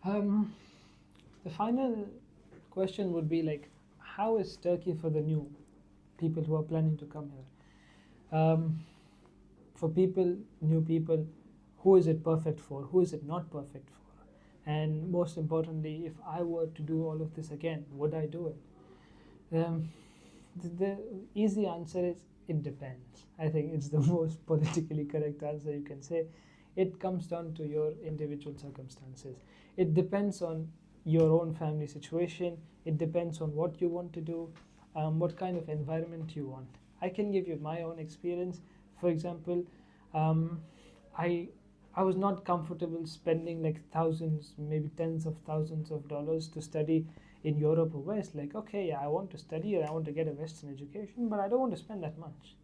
Um, the final question would be like, how is Turkey for the new people who are planning to come here? For people, new people, who is it perfect for? Who is it not perfect for? And most importantly, if I were to do all of this again, would I do it? The easy answer is it depends. I think it's the most politically correct answer you can say. It comes down to your individual circumstances. It depends on your own family situation. It depends on what you want to do, what kind of environment you want. I can give you my own experience. For example, um, I I was not comfortable spending like thousands, maybe tens of thousands of dollars to study in Europe or West. Like, okay, yeah, I want to study and I want to get a Western education, but I don't want to spend that much.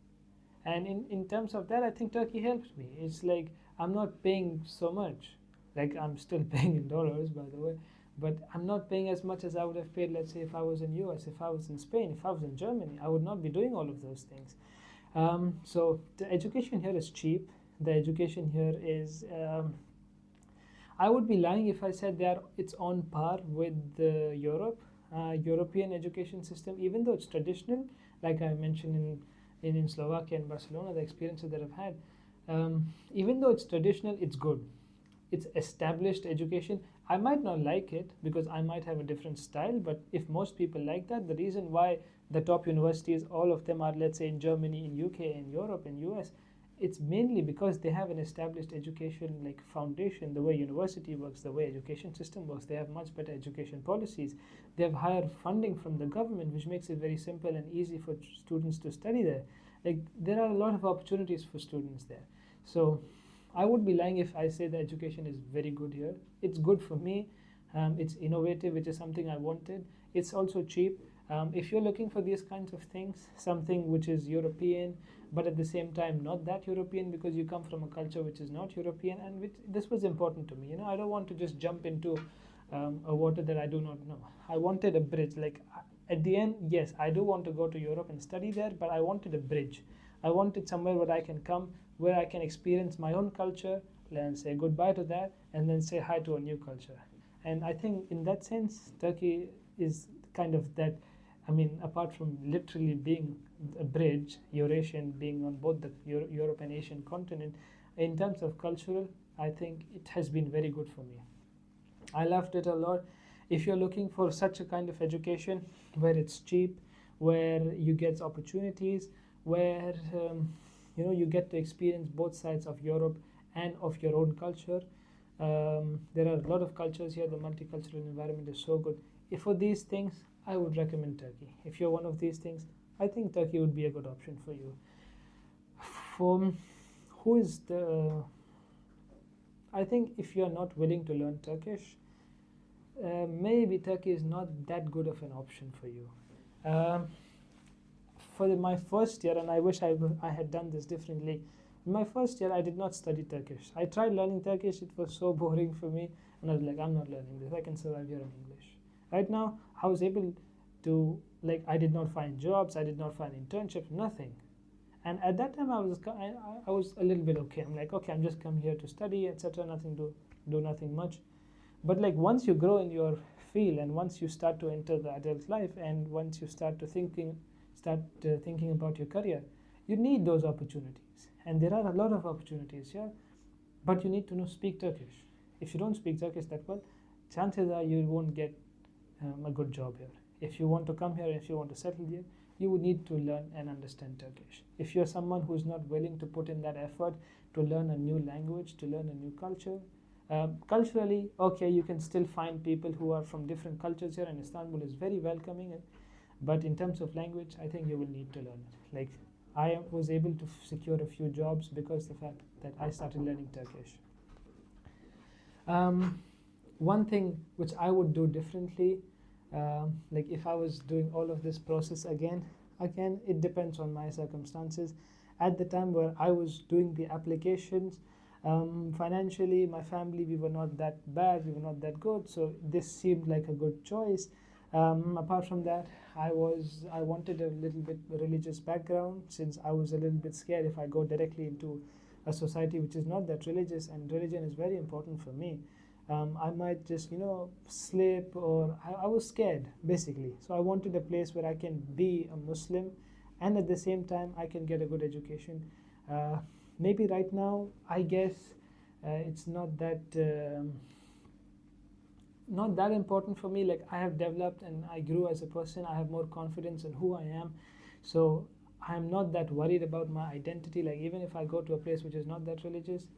And in terms of that, I think Turkey helps me. It's like I'm not paying so much. Like I'm still paying in dollars, by the way, but I'm not paying as much as I would have paid, let's say, if I was in US, if I was in Spain, if I was in Germany. I would not be doing all of those things. So the education here is cheap. The education here is I would be lying if I said it's on par with Europe, European education system, even though it's traditional, like I mentioned in Slovakia and Barcelona, the experiences that I've had. Even though it's traditional, it's good. It's established education. I might not like it because I might have a different style, but if most people like that, the reason why the top universities, all of them are, let's say, in Germany, in UK, in Europe, in US, it's mainly because they have an established education like foundation, the way university works, the way education system works. They have much better education policies. They have higher funding from the government, which makes it very simple and easy for students to study there. Like there are a lot of opportunities for students there. So I would be lying if I say the education is very good here. It's good for me. It's innovative, which is something I wanted. It's also cheap. If you're looking for these kinds of things, something which is European, but at the same time not that European because you come from a culture which is not European, and this was important to me. I don't want to just jump into a water that I do not know. I wanted a bridge. Like at the end, yes, I do want to go to Europe and study there, but I wanted a bridge. I wanted somewhere where I can come, where I can experience my own culture, and say goodbye to that, and then say hi to a new culture. And I think in that sense, Turkey is kind of that. I mean, apart from literally being a bridge, Eurasian being on both the Europe and Asian continent, in terms of cultural, I think it has been very good for me. I loved it a lot. If you're looking for such a kind of education where it's cheap, where you get opportunities, where you get to experience both sides of Europe and of your own culture. There are a lot of cultures here. The multicultural environment is so good. If for these things, I would recommend Turkey. If you're one of these things, I think Turkey would be a good option for you. For who is the I think if you're not willing to learn Turkish, maybe Turkey is not that good of an option for you. Um, for my first year, and I wish I had done this differently. In my first year, I did not study Turkish. I tried learning Turkish. It was so boring for me, and I was like, I'm not learning this. I can survive here in English. Right now, I was able to I did not find jobs. I did not find internships. Nothing. And at that time, I was a little bit okay. I'm like, okay, I'm just come here to study, etc. Nothing to do, nothing much. But like once you grow in your field, and once you start to enter the adult life, and once you start thinking about your career, you need those opportunities. And there are a lot of opportunities here, but you need to speak Turkish. If you don't speak Turkish that well, chances are you won't get a good job here. If you want to come here, if you want to settle here, you would need to learn and understand Turkish. If you're someone who's not willing to put in that effort to learn a new language, to learn a new culture, culturally, okay, you can still find people who are from different cultures here, and Istanbul is very welcoming. But in terms of language, I think you will need to learn it. Like I was able to secure a few jobs because of the fact that I started learning Turkish. One thing which I would do differently, like if I was doing all of this process again, it depends on my circumstances. At the time where I was doing the applications, financially, my family, we were not that bad, we were not that good, so this seemed like a good choice. Apart from that, I wanted a little bit religious background, since I was a little bit scared if I go directly into a society which is not that religious, and religion is very important for me. I might just, slip, or I was scared basically. So I wanted a place where I can be a Muslim and at the same time I can get a good education. Uh, Maybe right now, I guess it's not that important for me. Like, I have developed and I grew as a person. I have more confidence in who I am, so I'm not that worried about my identity. Like, even if I go to a place which is not that religious,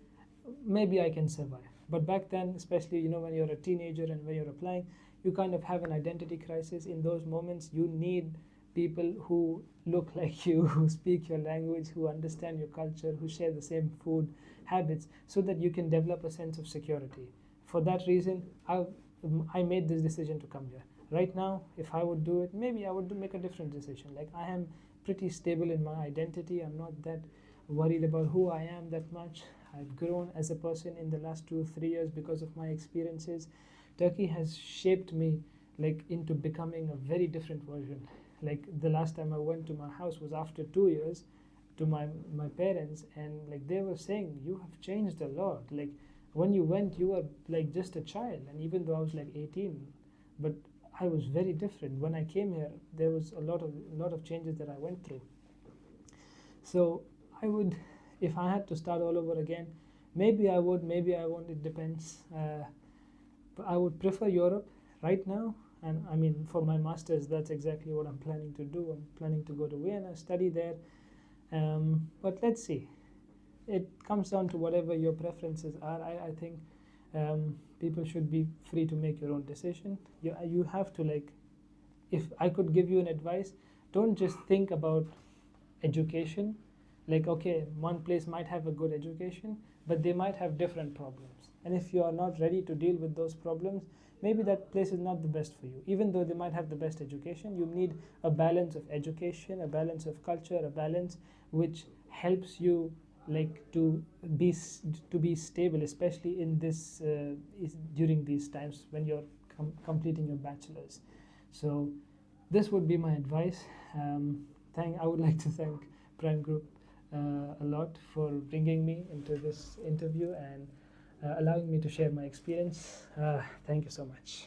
maybe I can survive. But back then, especially, when you're a teenager and when you're applying, you kind of have an identity crisis. In those moments, you need people who look like you, who speak your language, who understand your culture, who share the same food habits, so that you can develop a sense of security. For that reason, I made this decision to come here. Right now, if I would do it, maybe I would make a different decision. Like, I am pretty stable in my identity. I'm not that worried about who I am that much. I've grown as a person in the last 2 3 years because of my experiences. Turkey has shaped me, like, into becoming a very different version. Like, the last time I went to my house was after 2 years, to my parents, and like, they were saying, you have changed a lot. Like, when you went, you were like just a child, and even though I was like 18, but I was very different. When I came here, there was a lot of changes that I went through. So I would, if I had to start all over again, maybe I would, maybe I won't. It depends. But I would prefer Europe right now. And I mean, for my masters, that's exactly what I'm planning to do. I'm planning to go to Vienna, study there. But let's see. It comes down to whatever your preferences are. I think people should be free to make your own decision. You have to, like, if I could give you an advice, don't just think about education. Like, okay, one place might have a good education, but they might have different problems, and if you are not ready to deal with those problems, maybe that place is not the best for you. Even though they might have the best education, you need a balance of education, a balance of culture, a balance which helps you, like, to be stable, especially in this during these times when you're completing your bachelor's. So this would be my advice. I would like to thank Prime Group a lot for bringing me into this interview and allowing me to share my experience. Thank you so much.